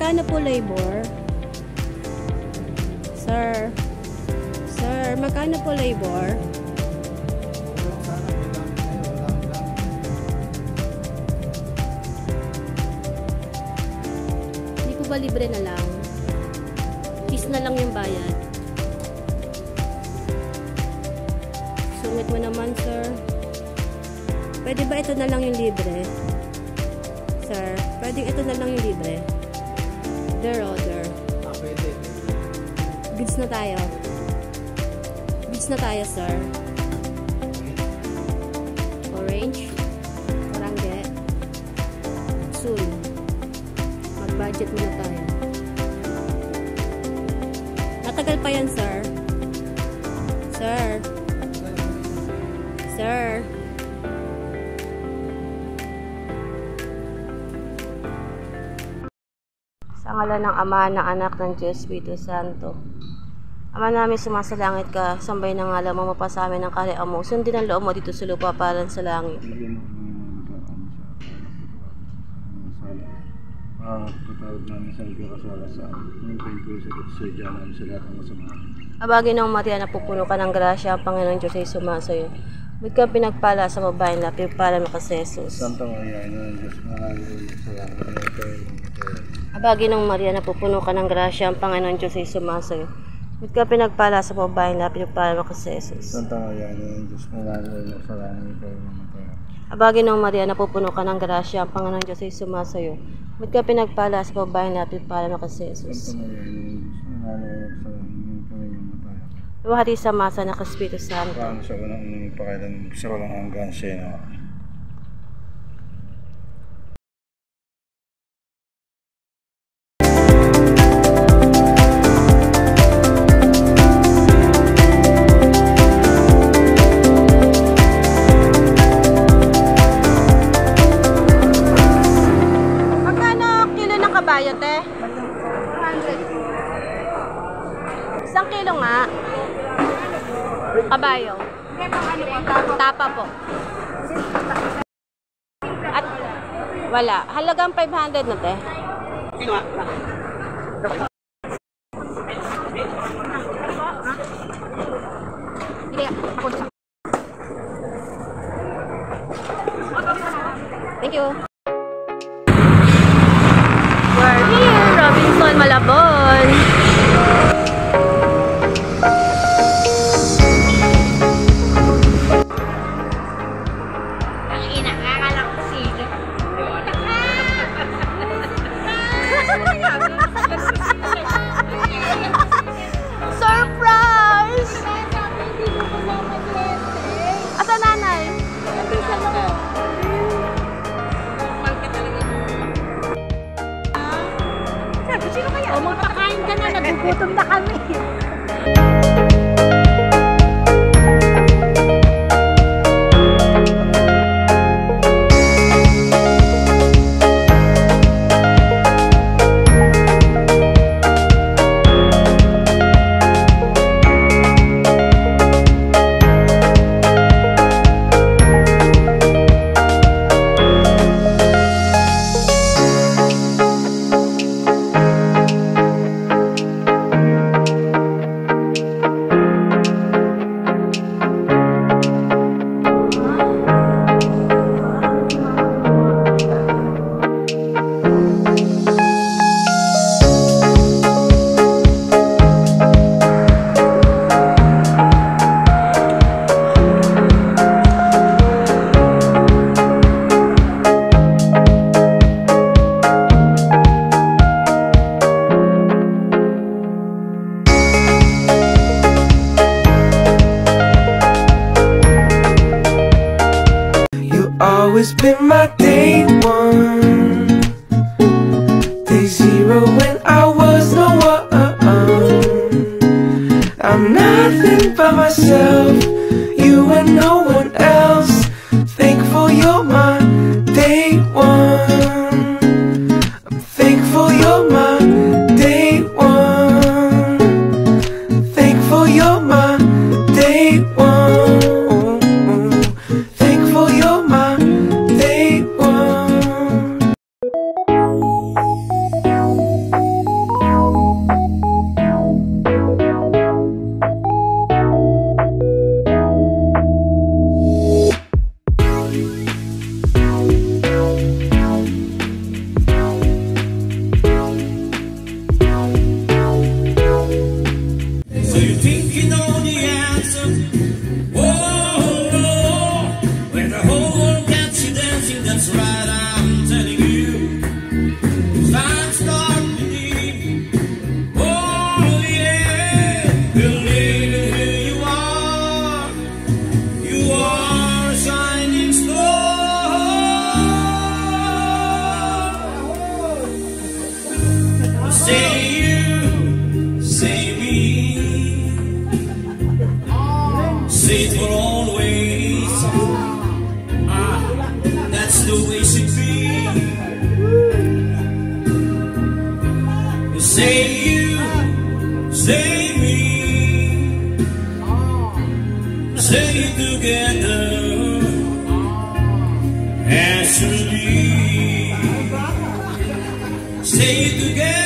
magkano po labor? Sir, magkano po labor? Hindi po ba libre na lang? Fees na lang yung bayad. Sungit mo naman, sir. Pwede ba ito na lang yung libre? Sir, pwede ito na lang yung libre? Order. Pwede. Goods na tayo. Goods na tayo, sir. Orange. Orangge. Soon. Mag-budget muna tayo. Matagal pa yan, sir. Sir. Sa ngalan ng Ama, ng Anak, ng Diyos, Espiritu Santo. Ama namin, sumasalangit ka, sambay ng ngalan mo, mapasa amin ng kaharian mo. Sundin ang loob mo dito sa lupa, parang sa langit. Patawad namin sa nagkakasala sa amin. Nung kayo sa sadya namin sa lahat ng masama. Abagin ng Maria, napupuno ka ng grasya, ang Panginoon Diyos ay sumasayo. Ba't ka pinagpala sa babaeng na pinagpala mo kasi Jesus? Santa Maria, ina ng Diyos, maraming sa lahat ng Abagin ng Maria, napupuno ka ng grasya, ang Panginoon Diyos ay sumasayo. Ba't ka pinagpala sa babaeng na pinagpala mo kasi Jesus? Santa Maria, ina ng Diyos, maraming sa lahat ng Abagin ng Maria, napupuno ka ng grasya, ang Panginoon Diyos ay sumasayo. Ba't ka pinagpala sa babaeng na pinagpala mo kasi Jesus? Santa Maria, ina ng Diyos, maraming sa lahat ng Luhati sa masa ng Espiritu Santo. Paano sa unang pakailan sa walang hanggan siya na Magkano kilo ng kabayo, te? 400. Isang kilo nga. Kabayo. Tapa po. At wala. Halagang 500 na, te. Thank you. We're here, Robinson, Malabon. Surprise! Asa nanay? Sabi, sino kaya? O, magpakain ka na, nagugutom na kami. Always been my day one, day zero when I was no one. I'm nothing but myself, you and no one else. Thankful you're my day one. I'm thankful you're my day one. Thankful you're my day one. Thankful you're my day one. that's right, I'm telling you. Time start believe. Oh yeah, believe in who you are. You are a shining star. Say you, say me. Say it for always. That's the way it should be. Say you, say me. Say it together. Actually, say it together.